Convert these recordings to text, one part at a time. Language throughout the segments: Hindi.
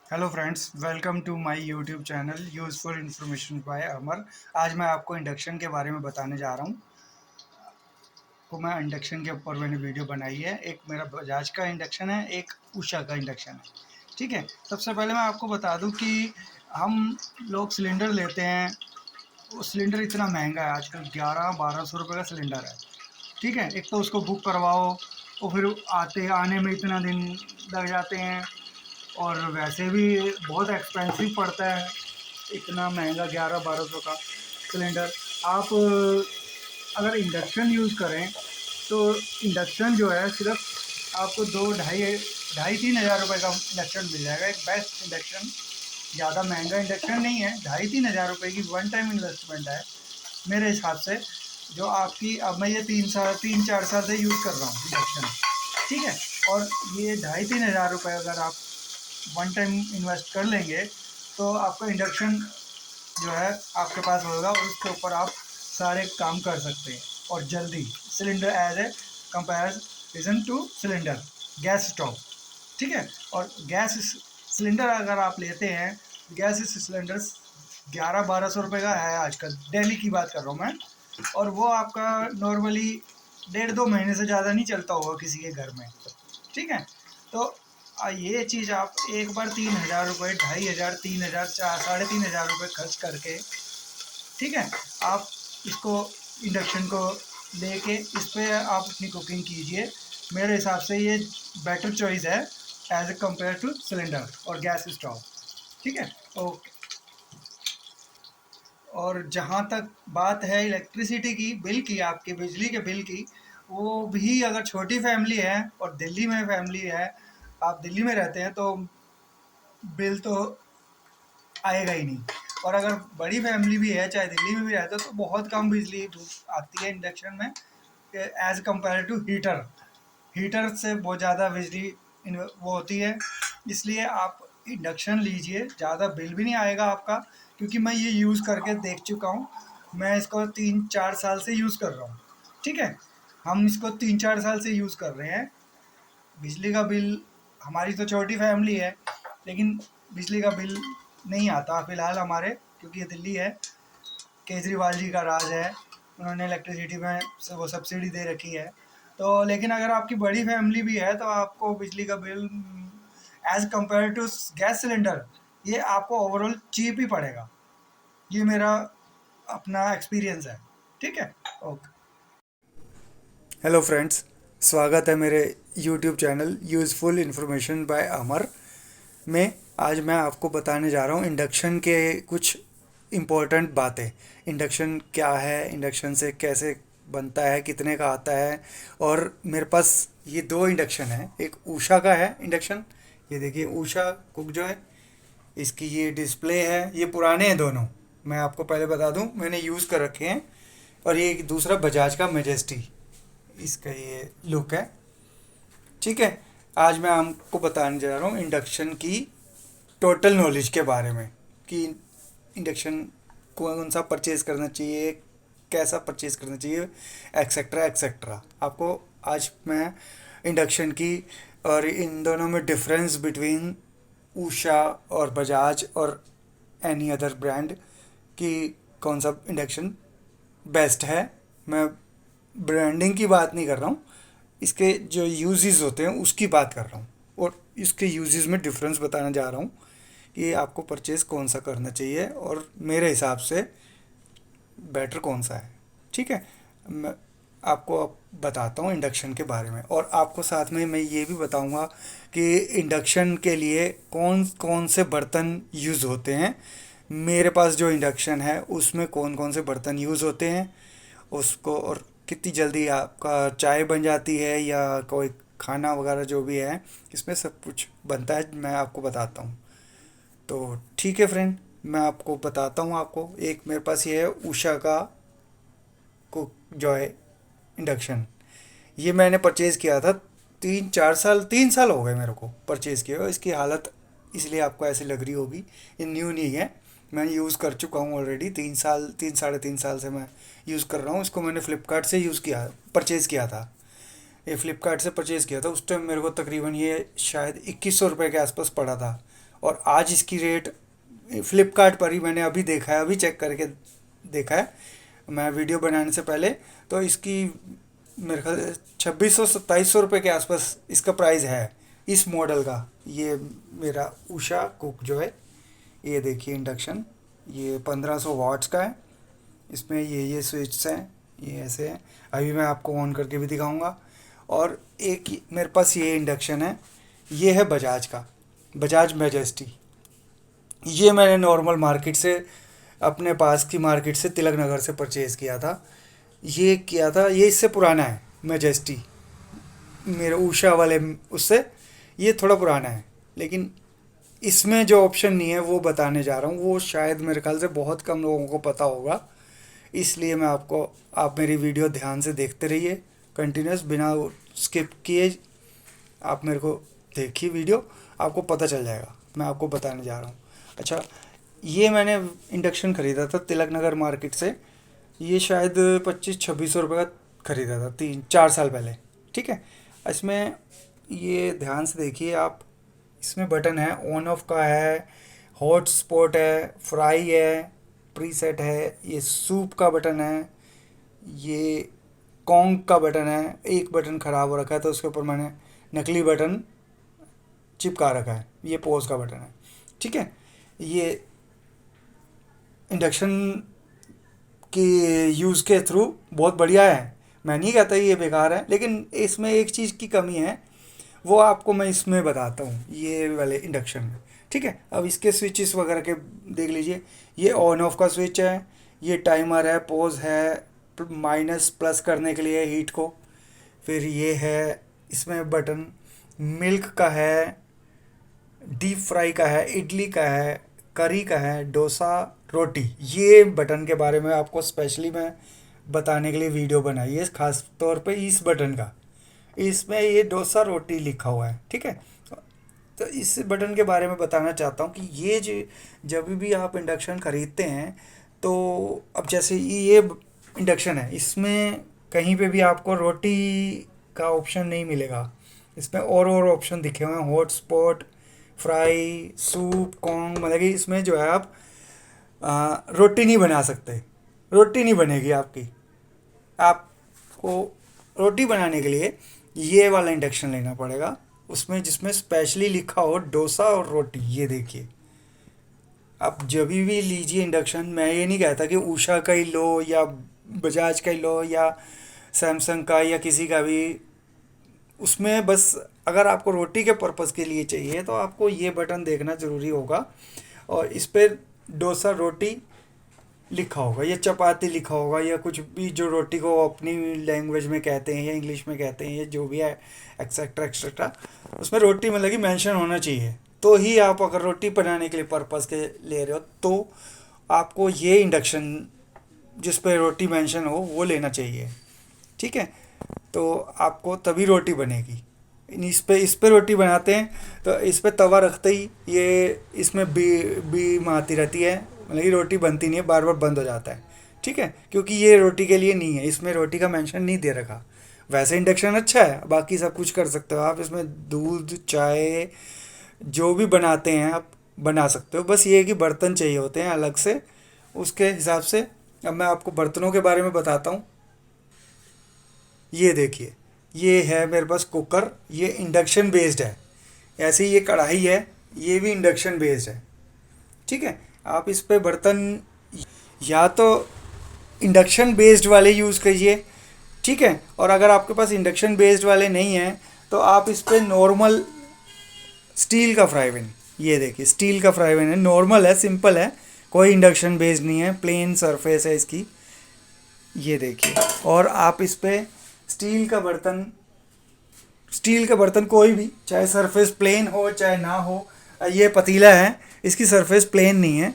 Hello friends, welcome to my YouTube channel useful information by Amar. आज मैं आपको इंडक्शन के बारे में बताने जा रहा हूँ। मैं इंडक्शन के ऊपर मैंने वीडियो बनाई है। एक मेरा बजाज का इंडक्शन है, एक उषा का इंडक्शन है। ठीक है, सबसे पहले मैं आपको बता दूं कि हम लोग सिलेंडर लेते हैं। वो सिलेंडर इतना महंगा है आजकल, 1100-1200 रुपये का सिलेंडर है। ठीक है, एक तो उसको बुक करवाओ और फिर आने में इतना दिन लग जाते हैं, और वैसे भी बहुत एक्सपेंसिव पड़ता है। इतना महंगा 1100-1200 का सिलेंडर। आप अगर इंडक्शन यूज़ करें तो इंडक्शन जो है सिर्फ आपको दो ढाई ढाई तीन हज़ार रुपये का इंडक्शन मिल जाएगा। एक बेस्ट इंडक्शन, ज़्यादा महंगा इंडक्शन नहीं है, 2,500-3,000 रुपये की वन टाइम इन्वेस्टमेंट है मेरे हिसाब से। जो आपकी, अब मैं ये 3 4 साल से यूज़ कर रहा हूँ इंडक्शन। ठीक है, और ये 2,500-3,000 रुपये अगर आप वन टाइम इन्वेस्ट कर लेंगे तो आपका इंडक्शन जो है आपके पास होगा, और उसके ऊपर आप सारे काम कर सकते हैं और जल्दी। Cylinder as a comparison to cylinder gas stove. ठीक है, और गैस सिलेंडर अगर आप लेते हैं, गैस सिलेंडर 1100-1200 रुपये का है आजकल, दिल्ली की बात कर रहा हूँ मैं। और वो आपका नॉर्मली 1.5 2 महीने से ज़्यादा नहीं चलता होगा किसी के घर में। ठीक है, तो ये चीज़ आप एक बार 3,000 रुपये, 2,500, 3,000, 4 3,500 रुपये खर्च करके, ठीक है, आप इसको इंडक्शन को लेके इस पे आप अपनी कुकिंग कीजिए। मेरे हिसाब से ये बेटर चॉइस है as a compare to cylinder और गैस स्टोव। ठीक है, ओके। और जहाँ तक बात है इलेक्ट्रिसिटी की, बिल की, आपके बिजली के बिल की, वो भी अगर छोटी फैमिली है और दिल्ली में फैमिली है, आप दिल्ली में रहते हैं, तो बिल तो आएगा ही नहीं। और अगर बड़ी फैमिली भी है, चाहे दिल्ली में भी रहते हो, तो बहुत कम बिजली आती है इंडक्शन में as compare to heater. Heater से बहुत ज़्यादा बिजली वो होती है। इसलिए आप इंडक्शन लीजिए, ज़्यादा बिल भी नहीं आएगा आपका, क्योंकि मैं ये यूज़ करके देख चुका हूँ। मैं इसको 3 4 साल से यूज़ कर रहा हूँ। ठीक है, हम इसको 3 4 साल से यूज़ कर रहे हैं। बिजली का बिल, हमारी तो छोटी फैमिली है, लेकिन बिजली का बिल नहीं आता फ़िलहाल हमारे, क्योंकि ये दिल्ली है, केजरीवाल जी का राज है। उन्होंने इलेक्ट्रिसिटी में वो सब्सिडी दे रखी है। तो लेकिन अगर आपकी बड़ी फैमिली भी है तो आपको बिजली का bill as compare to gas cylinder, ये आपको ओवरऑल चीप ही पड़ेगा। ये मेरा अपना एक्सपीरियंस है। ठीक है, ओके। हेलो फ्रेंड्स, स्वागत है मेरे YouTube channel useful information by Amar में। आज मैं आपको बताने जा रहा हूँ इंडक्शन के कुछ इम्पोर्टेंट बातें। इंडक्शन क्या है, इंडक्शन से कैसे बनता है, कितने का आता है। और मेरे पास ये दो इंडक्शन है। एक उषा का है इंडक्शन, ये देखिए उषा कुक जो है, इसकी ये डिस्प्ले है। ये पुराने हैं दोनों, मैं आपको पहले बता दूं, मैंने यूज़ कर रखे हैं। और ये दूसरा बजाज का मेजेस्टी, इसका ये लुक है। ठीक है, आज मैं आपको बताने जा रहा हूँ इंडक्शन की टोटल नॉलेज के बारे में, कि इंडक्शन कौन सा परचेज़ करना चाहिए, कैसा परचेज़ करना चाहिए, एक्सेट्रा एक्सेट्रा। आपको आज मैं इंडक्शन की और इन दोनों में डिफरेंस बिटवीन उषा और बजाज और एनी अदर ब्रांड की कौन सा इंडक्शन बेस्ट है। मैं ब्रांडिंग की बात नहीं कर रहा हूँ, इसके जो यूजेस होते हैं उसकी बात कर रहा हूँ, और इसके यूजेस में डिफरेंस बताने जा रहा हूँ कि आपको परचेज़ कौन सा करना चाहिए और मेरे हिसाब से बेटर कौन सा है। ठीक है, मैं आपको अब बताता हूँ इंडक्शन के बारे में, और आपको साथ में मैं ये भी बताऊँगा कि इंडक्शन के लिए कौन कौन से बर्तन यूज़ होते हैं। मेरे पास जो इंडक्शन है उसमें कौन कौन से बर्तन यूज़ होते हैं उसको, और कितनी जल्दी आपका चाय बन जाती है या कोई खाना वगैरह जो भी है, इसमें सब कुछ बनता है, मैं आपको बताता हूँ। तो ठीक है फ्रेंड, मैं आपको बताता हूँ। आपको एक मेरे पास ये है उषा का कुक जो है इंडक्शन। ये मैंने परचेज़ किया था 3 4 साल, 3 साल हो गए मेरे को परचेज़ किए हुए। इसकी हालत इसलिए आपको ऐसी लग रही होगी, ये न्यू नहीं है, मैं यूज़ कर चुका हूँ ऑलरेडी। 3 साल, 3 साढ़े 3 साल से मैं यूज़ कर रहा हूँ इसको। मैंने फ़्लिपकार्ट से परचेज़ किया था। ये फ़्लिपकार्ट से परचेज़ किया था, उस टाइम मेरे को तकरीबन ये शायद 2,100 रुपये के आसपास पड़ा था। और आज इसकी रेट फ्लिपकार्ट पर ही मैंने अभी देखा है, अभी चेक करके देखा है मैं वीडियो बनाने से पहले, तो इसकी मेरे ख्याल 2600 2700 रुपये के आसपास इसका प्राइस है इस मॉडल का। ये मेरा उषा कुक जो है, ये देखिए इंडक्शन, ये 1500 वाट्स का है। इसमें ये स्विच हैं, ये ऐसे हैं। अभी मैं आपको ऑन करके भी दिखाऊंगा। और एक मेरे पास ये इंडक्शन है, ये है बजाज का, बजाज मैजेस्टी। ये मैंने नॉर्मल मार्केट से, अपने पास की मार्केट से, तिलक नगर से परचेज़ किया था। ये किया था, ये इससे पुराना है मैजेस्टी, मेरे उषा वाले उससे ये थोड़ा पुराना है। लेकिन इसमें जो ऑप्शन नहीं है वो बताने जा रहा हूँ, वो शायद मेरे ख्याल से बहुत कम लोगों को पता होगा। इसलिए मैं आपको, आप मेरी वीडियो ध्यान से देखते रहिए कंटिन्यूस, बिना स्किप किए आप मेरे को देखिए वीडियो, आपको पता चल जाएगा मैं आपको बताने जा रहा हूँ। अच्छा, ये मैंने इंडक्शन ख़रीदा था तिलक नगर मार्केट से, ये शायद 2500-2600 रुपये का ख़रीदा था 3-4 साल पहले। ठीक है, इसमें ये ध्यान से देखिए आप, इसमें बटन है, ऑन ऑफ का है, हॉट स्पॉट है, फ्राई है, प्रीसेट है, ये सूप का बटन है, ये कॉन्ग का बटन है। एक बटन ख़राब हो रखा है तो उसके ऊपर मैंने नकली बटन चिपका रखा है, ये पॉज का बटन है। ठीक है, ये इंडक्शन के यूज़ के थ्रू बहुत बढ़िया है, मैं नहीं कहता ये बेकार है, लेकिन इसमें एक चीज़ की कमी है, वो आपको मैं इसमें बताता हूँ ये वाले इंडक्शन में। ठीक है, अब इसके स्विचेस वगैरह के देख लीजिए, ये ऑन ऑफ का स्विच है, ये टाइमर है, पॉज है, माइनस प्लस करने के लिए हीट को, फिर ये है इसमें बटन, मिल्क का है, डीप फ्राई का है, इडली का है, करी का है, डोसा, रोटी। ये बटन के बारे में आपको स्पेशली मैं बताने के लिए वीडियो बनाई है, खास तौर पे इस बटन का। इसमें ये डोसा रोटी लिखा हुआ है। ठीक है, तो इस बटन के बारे में बताना चाहता हूँ कि ये जो, जब भी आप इंडक्शन ख़रीदते हैं तो अब जैसे ये इंडक्शन है, इसमें कहीं पे भी आपको रोटी का ऑप्शन नहीं मिलेगा। इसमें और ऑप्शन दिखे हुए हैं, hot spot, fry, soup, Kong, मतलब कि इसमें जो है आप रोटी नहीं बना सकते, रोटी नहीं बनेगी आपकी। आपको रोटी बनाने के लिए ये वाला इंडक्शन लेना पड़ेगा, उसमें जिसमें स्पेशली लिखा हो डोसा और रोटी। ये देखिए, आप जब भी लीजिए इंडक्शन, मैं ये नहीं कहता कि उषा का ही लो या बजाज का ही लो या सैमसंग का या किसी का भी, उसमें बस अगर आपको रोटी के पर्पज़ के लिए चाहिए तो आपको ये बटन देखना ज़रूरी होगा, और इस पर डोसा रोटी लिखा होगा या चपाती लिखा होगा या कुछ भी जो रोटी को अपनी लैंग्वेज में कहते हैं या इंग्लिश में कहते हैं या जो भी है, एक्सेट्रा एक्सेट्रा, उसमें रोटी मतलब कि मेंशन होना चाहिए। तो ही आप अगर रोटी बनाने के लिए पर्पज़ के ले रहे हो तो आपको ये इंडक्शन जिस पे रोटी मेंशन हो वो लेना चाहिए। ठीक है, तो आपको तभी रोटी बनेगी। इस पे रोटी बनाते हैं तो इस पे तवा रखते ही ये इसमें बीम आती रहती है, मतलब कि रोटी बनती नहीं है, बार बार बंद हो जाता है। ठीक है, क्योंकि ये रोटी के लिए नहीं है, इसमें रोटी का मेंशन नहीं दे रखा। वैसे इंडक्शन अच्छा है, बाकी सब कुछ कर सकते हो आप, इसमें दूध, चाय, जो भी बनाते हैं आप बना सकते हो। बस ये है कि बर्तन चाहिए होते हैं अलग से, उसके हिसाब से। अब मैं आपको बर्तनों के बारे में बताता हूँ। ये देखिए, ये है मेरे पास कुकर, ये इंडक्शन बेस्ड है। ऐसे ही ये कढ़ाई है, ये भी इंडक्शन बेस्ड है। ठीक है, आप इस पे बर्तन या तो इंडक्शन बेस्ड वाले यूज़ करिए। ठीक है, और अगर आपके पास इंडक्शन बेस्ड वाले नहीं हैं तो आप इस पे नॉर्मल स्टील का फ्राई पैन, ये देखिए स्टील का फ्राई पैन है, नॉर्मल है, सिंपल है, कोई इंडक्शन बेस्ड नहीं है, प्लेन सरफेस है इसकी। ये देखिए, और आप इस पे स्टील का बर्तन कोई भी, चाहे सरफेस प्लेन हो चाहे ना हो, ये पतीला है, इसकी सरफेस प्लेन नहीं है,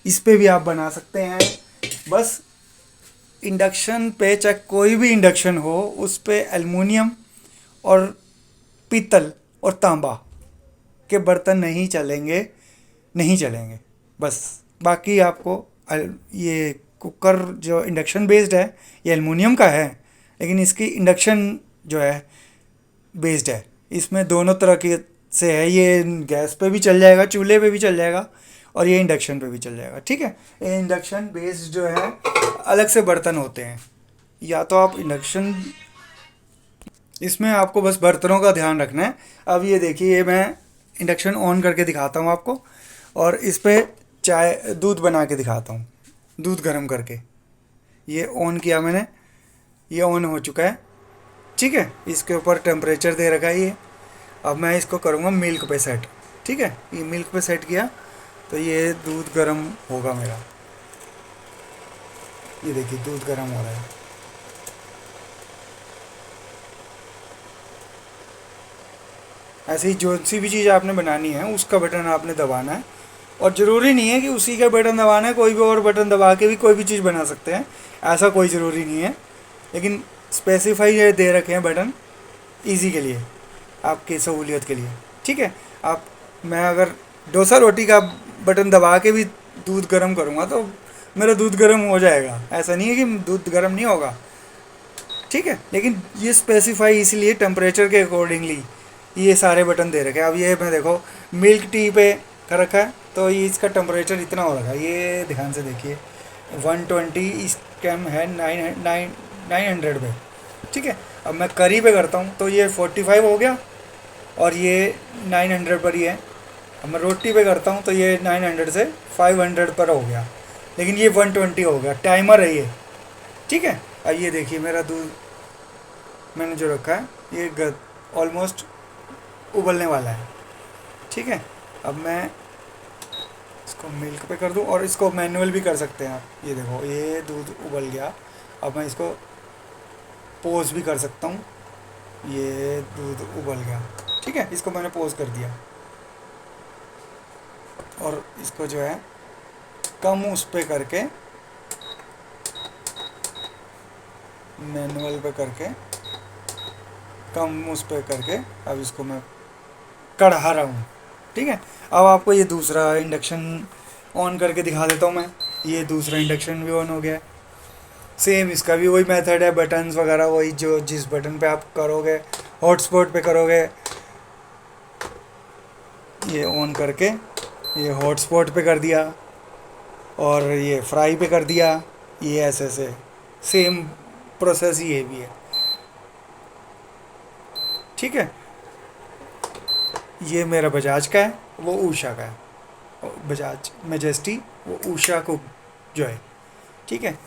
इस पे भी आप बना सकते हैं। बस इंडक्शन पे, चाहे कोई भी इंडक्शन हो, उस पे एल्युमिनियम और पीतल और तांबा के बर्तन नहीं चलेंगे, नहीं चलेंगे बस। बाकी आपको ये कुकर जो इंडक्शन बेस्ड है ये एल्युमिनियम का है, लेकिन इसकी इंडक्शन जो है बेस्ड है, इसमें दोनों तरह के से है। ये गैस पे भी चल जाएगा, चूल्हे पे भी चल जाएगा, और ये इंडक्शन पे भी चल जाएगा। ठीक है, ये इंडक्शन बेस्ड जो है अलग से बर्तन होते हैं। या तो आप इंडक्शन, इसमें आपको बस बर्तनों का ध्यान रखना है। अब ये देखिए, ये मैं इंडक्शन ऑन करके दिखाता हूँ आपको, और इस पे चाय दूध बना के दिखाता हूँ, दूध गर्म करके। ये ऑन किया मैंने, ये ऑन हो चुका है। ठीक है, इसके ऊपर टेम्परेचर दे रखा है ये। अब मैं इसको करूँगा मिल्क पे सेट। ठीक है, ये मिल्क पे सेट किया तो ये दूध गर्म होगा मेरा। ये देखिए दूध गर्म हो रहा है। ऐसे ही जो सी भी चीज़ आपने बनानी है उसका बटन आपने दबाना है, और ज़रूरी नहीं है कि उसी का बटन दबाना है, कोई भी और बटन दबा के भी कोई भी चीज़ बना सकते हैं, ऐसा कोई ज़रूरी नहीं है। लेकिन स्पेसिफाई दे रखे हैं बटन इजी के लिए, आपकी सहूलियत के लिए। ठीक है, आप, मैं अगर डोसा रोटी का बटन दबा के भी दूध गर्म करूँगा तो मेरा दूध गर्म हो जाएगा, ऐसा नहीं है कि दूध गर्म नहीं होगा। ठीक है, लेकिन ये स्पेसिफाई इसीलिए टेम्परेचर के अकॉर्डिंगली ये सारे बटन दे रखे हैं। अब ये मैं देखो मिल्क टी पे कर रखा है, तो ये इसका टेम्परेचर इतना हो रखा है, ये ध्यान से देखिए 120, इस टाइम है 900 पे। ठीक है, अब मैं करी पे करता हूँ तो ये 45 हो गया, और ये 900 पर ही है। अब मैं रोटी पे करता हूँ तो ये 900 से 500 पर हो गया, लेकिन ये 120 हो गया, टाइमर है ये। ठीक है, अब ये देखिए मेरा दूध मैंने जो रखा है ये ऑलमोस्ट उबलने वाला है। ठीक है, अब मैं इसको मिल्क पे कर दूं, और इसको मैनुअल भी कर सकते हैं आप। ये देखो ये दूध उबल गया, अब मैं इसको पोज भी कर सकता हूँ। ये दूध उबल गया। ठीक है, इसको मैंने पोज कर दिया, और इसको जो है कम उस पे करके, मैनुअल पे करके, कम उस पे करके अब इसको मैं कढ़ा रहा हूँ। ठीक है, अब आपको ये दूसरा इंडक्शन ऑन करके दिखा देता हूँ मैं। ये दूसरा इंडक्शन भी ऑन हो गया है। सेम इसका भी वही मेथड है, बटन्स वगैरह वही, जो जिस बटन पे आप करोगे, हॉटस्पॉट पे करोगे, ये ऑन करके ये हॉटस्पॉट पे कर दिया, और ये फ्राई पे कर दिया, ये ऐसे ऐसे सेम प्रोसेस ये भी है। ठीक है, ये मेरा बजाज का है, वो ऊषा का है, बजाज मैजेस्टी, वो ऊषा को जो है। ठीक है,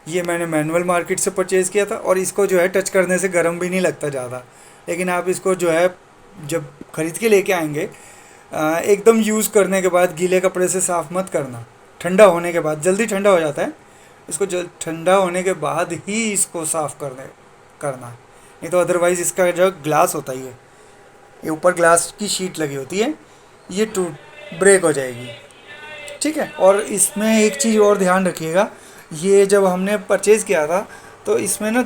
ये मैंने मैनुअल मार्केट से परचेज़ किया था, और इसको जो है टच करने से गर्म भी नहीं लगता ज़्यादा। लेकिन आप इसको जो है जब ख़रीद के लेके आएंगे, एकदम यूज़ करने के बाद गीले कपड़े से साफ़ मत करना, ठंडा होने के बाद, जल्दी ठंडा हो जाता है, इसको जल ठंडा होने के बाद ही इसको साफ़ करना, नहीं तो अदरवाइज़ इसका जो ग्लास होता है, ये ऊपर ग्लास की शीट लगी होती है, ये टूट ब्रेक हो जाएगी। ठीक है, और इसमें एक चीज़ और ध्यान रखिएगा, ये जब हमने परचेज़ किया था तो इसमें ना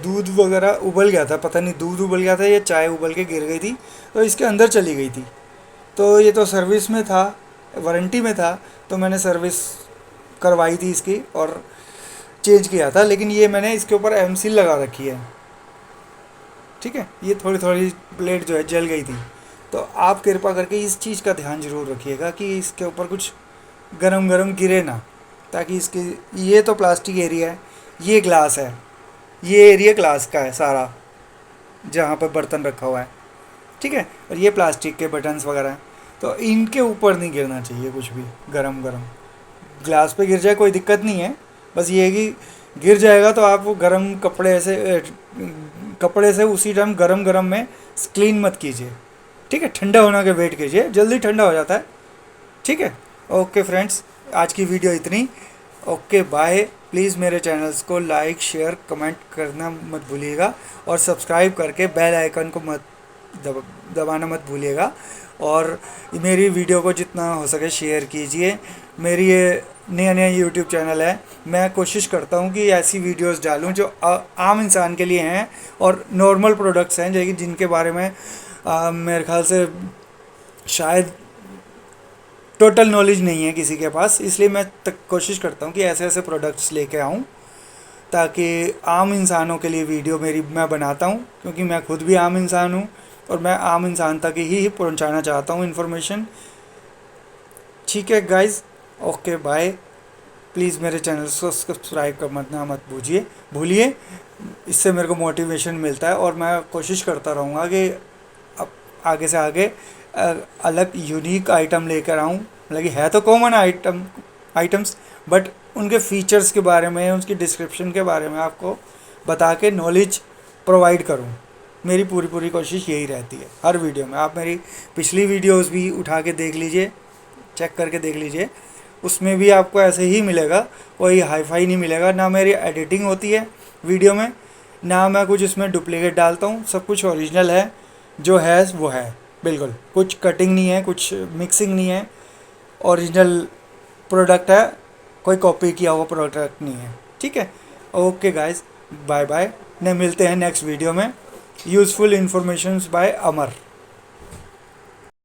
दूध वगैरह उबल गया था, पता नहीं दूध उबल गया था या चाय उबल के गिर गई थी, तो इसके अंदर चली गई थी। तो ये तो सर्विस में था, वारंटी में था, तो मैंने सर्विस करवाई थी इसकी और चेंज किया था, लेकिन ये मैंने इसके ऊपर एमसील लगा रखी है। ठीक है, ये थोड़ी थोड़ी प्लेट जो है जल गई थी, तो आप कृपा करके इस चीज़ का ध्यान ज़रूर रखिएगा कि इसके ऊपर कुछ गरम गरम गिरे ना, ताकि इसके, ये तो प्लास्टिक एरिया है, ये ग्लास है, ये एरिया ग्लास का है सारा जहाँ पर बर्तन रखा हुआ है। ठीक है, और ये प्लास्टिक के बटन्स वगैरह हैं, तो इनके ऊपर नहीं गिरना चाहिए कुछ भी गरम गरम। ग्लास पे गिर जाए कोई दिक्कत नहीं है, बस ये है कि गिर जाएगा तो आप वो गरम कपड़े से उसी टाइम गरम गरम में क्लीन मत कीजिए। ठीक है, ठंडा होने के वेट कीजिए, जल्दी ठंडा हो जाता है। ठीक है, ओके फ्रेंड्स, आज की वीडियो इतनी। Okay bye. प्लीज़ मेरे चैनल्स को लाइक शेयर कमेंट करना मत भूलिएगा, और सब्सक्राइब करके बेल आइकन को मत दबाना मत भूलिएगा, और मेरी वीडियो को जितना हो सके शेयर कीजिए। मेरी ये नया यूट्यूब चैनल है, मैं कोशिश करता हूँ कि ऐसी वीडियोस डालूँ जो आम इंसान के लिए हैं और नॉर्मल प्रोडक्ट्स हैं, लेकिन जिनके बारे में मेरे ख्याल से शायद टोटल नॉलेज नहीं है किसी के पास। इसलिए मैं कोशिश करता हूँ कि ऐसे ऐसे प्रोडक्ट्स लेके आऊँ ताकि आम इंसानों के लिए वीडियो मेरी मैं बनाता हूँ, क्योंकि मैं खुद भी आम इंसान हूँ, और मैं आम इंसान तक ही पहुंचाना चाहता हूं इन्फॉर्मेशन। ठीक है गाइस, ओके बाय। प्लीज़ मेरे चैनल को सब्सक्राइब करना मत भूलिए। इससे मेरे को मोटिवेशन मिलता है और मैं कोशिश करता रहूँगा कि अब आगे से आगे अलग यूनिक आइटम लेकर आऊँ। मतलब है तो कॉमन आइटम्स, बट उनके फीचर्स के बारे में, उसकी डिस्क्रिप्शन के बारे में आपको बता के नॉलेज प्रोवाइड करूँ। मेरी पूरी कोशिश यही रहती है हर वीडियो में। आप मेरी पिछली वीडियोस भी उठा के देख लीजिए, चेक करके देख लीजिए, उसमें भी आपको ऐसे ही मिलेगा, कोई हाईफाई नहीं मिलेगा। ना मेरी एडिटिंग होती है वीडियो में, ना मैं कुछ इसमें डुप्लीकेट डालता हूँ, सब कुछ ओरिजिनल है, जो है वो है बिल्कुल। कुछ कटिंग नहीं है, कुछ मिक्सिंग नहीं है, ओरिजिनल प्रोडक्ट है, कोई कॉपी किया हुआ प्रोडक्ट नहीं है। ठीक है, ओके गाइस, बाय बाय। ने मिलते हैं नेक्स्ट वीडियो में। Useful information by Amar.